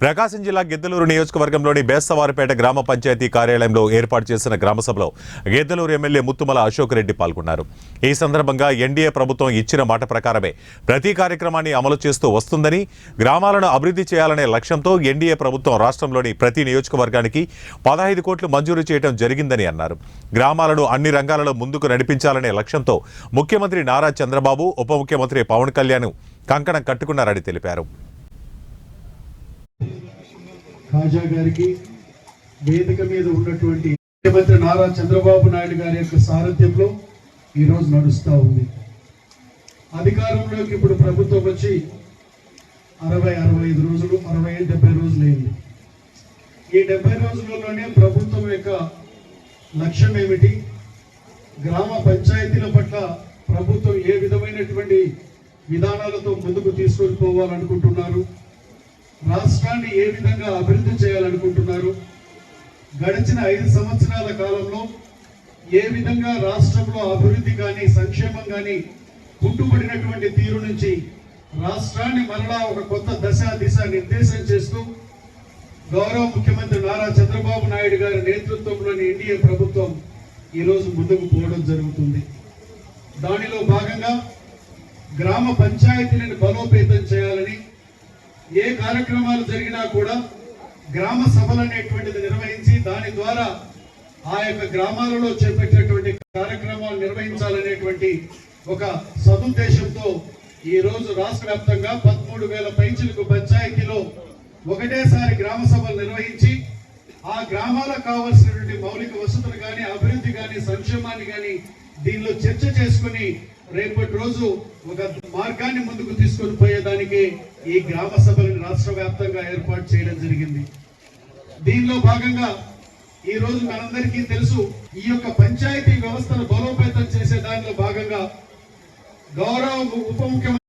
ప్రకాశం జిల్లా గిద్దలూరు నియోజకవర్గంలోని బేస్తవారిపేట గ్రామ పంచాయతీ కార్యాలయంలో ఏర్పాటు చేసిన గ్రామసభలో గిద్దలూరు ఎమ్మెల్యే ముత్తుమల అశోక్ రెడ్డి పాల్గొన్నారు. ఈ సందర్భంగా ఎన్డీఏ ప్రభుత్వం ఇచ్చిన మాట ప్రకారమే ప్రతి కార్యక్రమాన్ని అమలు చేస్తూ వస్తుందని, గ్రామాలను అభివృద్ధి చేయాలనే లక్ష్యంతో ఎన్డీఏ ప్రభుత్వం రాష్ట్రంలోని ప్రతి నియోజకవర్గానికి 15 కోట్లు మంజూరు చేయడం జరిగిందని అన్నారు. గ్రామాలను అన్ని రంగాలలో ముందుకు నడిపించాలనే లక్ష్యంతో ముఖ్యమంత్రి నారా చంద్రబాబు, ఉప ముఖ్యమంత్రి పవన్ కళ్యాణ్ కంకణం కట్టుకున్నారని తెలిపారు. ఖాజా గారికి వేదిక మీద ఉన్నటువంటి ముఖ్యమంత్రి నారా చంద్రబాబు నాయుడు గారి యొక్క సారథ్యంలో ఈరోజు నడుస్తూ ఉంది. అధికారంలోకి ఇప్పుడు ప్రభుత్వం వచ్చి 60-65 రోజులు, 60-70 రోజులు అయింది. ఈ 70 రోజులలోనే ప్రభుత్వం యొక్క లక్ష్యం ఏమిటి, గ్రామ పంచాయతీల పట్ల ప్రభుత్వం ఏ విధమైనటువంటి విధానాలతో ముందుకు తీసుకొని పోవాలనుకుంటున్నారు, రాష్ట్రాన్ని ఏ విధంగా అభివృద్ధి చేయాలనుకుంటున్నారు, గడిచిన 5 సంవత్సరాల కాలంలో ఏ విధంగా రాష్ట్రంలో అభివృద్ధి కానీ సంక్షేమం కానీ పుట్టుబడినటువంటి తీరు నుంచి రాష్ట్రాన్ని మరలా ఒక కొత్త దిశ నిర్దేశం చేస్తూ గౌరవ ముఖ్యమంత్రి నారా చంద్రబాబు నాయుడు గారి నేతృత్వంలోని ఎన్డీఏ ప్రభుత్వం ఈరోజు ముందుకు పోవడం జరుగుతుంది. దానిలో భాగంగా గ్రామ పంచాయతీలను బలోపేతం చేయాలని, ఏ కార్యక్రమాలు జరిగినా కూడా గ్రామ సభలు అనేటువంటిది నిర్వహించి దాని ద్వారా ఆ యొక్క గ్రామాలలో చేపట్టేటువంటి కార్యక్రమాలు నిర్వహించాలనేటువంటి ఒక సదుద్దేశంతో ఈ రోజు రాష్ట్ర వ్యాప్తంగా 13,000 పైచిలకు పంచాయతీలో ఒకటేసారి గ్రామ సభలు నిర్వహించి ఆ గ్రామాలకు కావాల్సినటువంటి మౌలిక వసతులు కానీ, అభివృద్ధి కానీ, సంక్షేమాన్ని కానీ దీనిలో చర్చ చేసుకుని రేపటి రోజు ఒక మార్గాన్ని ముందుకు తీసుకొని పోయేదానికి ఈ గ్రామ సభలను రాష్ట్ర వ్యాప్తంగా ఏర్పాటు చేయడం జరిగింది. దీనిలో భాగంగా ఈ రోజు మనందరికీ తెలుసు, ఈ యొక్క పంచాయతీ వ్యవస్థను బలోపేతం చేసే దానిలో భాగంగా గౌరవ ఉప ముఖ్యమంత్రి